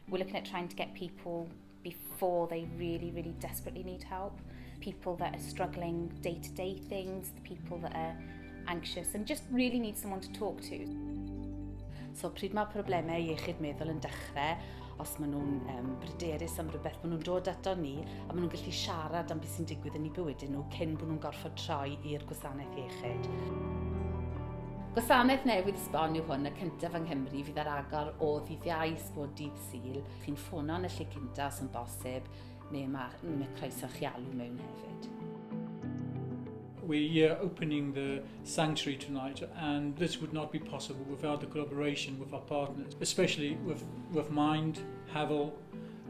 We're looking at trying to get people before they really, really desperately need help. People that are struggling day-to-day things, the people that are anxious and just really need someone to talk to. So pryd mae problemau iechyd meddwl yn dechrau, os maen nhw'n bryderus am rhywbeth, maen nhw'n dod ato ni a maen nhw'n gallu siarad am beth sy'n digwydd yn eu bywydau nhw cyn bod nhw'n gorfod troi i'r gwasanaeth iechyd. Gwasanaeth newydd sbon yw hwn y cyntaf yng Nghymru fydd ar agor o ddydd Iau bod dydd Sul. Chi'n ffono yn y lle cyntaf os yn bosib, neu mae croeso chi alw mewn hefyd. We're opening the sanctuary tonight, and this would not be possible without the collaboration with our partners, especially with Mind, Hafal,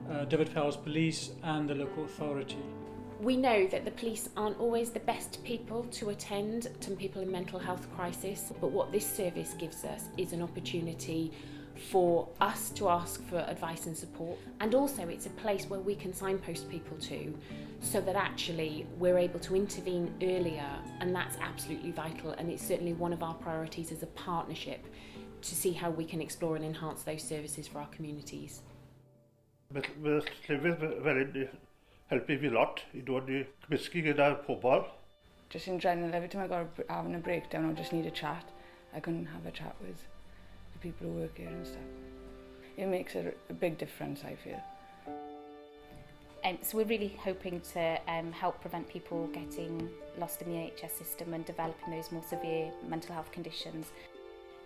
Dyfrdwy Police and the local authority. We know that the police aren't always the best people to attend to people in mental health crisis, but what this service gives us is an opportunity for us to ask for advice and support, and also it's a place where we can signpost people to so that actually we're able to intervene earlier, and that's absolutely vital, and it's certainly one of our priorities as a partnership to see how we can explore and enhance those services for our communities. Mae'r llefydd fel hyn helpu fi lot I dod I cymysgu gyda pobl. Just in general, every time I got having a breakdown or just need a chat, I can have a chat with the people who work here and stuff. It makes a big difference, I feel. So we're really hoping to help prevent people getting lost in the NHS system and developing those more severe mental health conditions.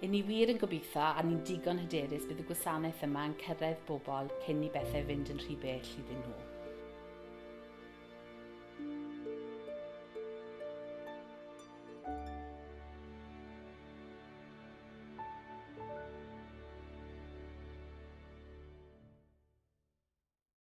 I ni wir yn gobeithio a ni'n digon hyderus bydd y gwasanaeth yma yn cyrraedd bobl cyn I bethau fynd yn rhy bell iddyn nhw.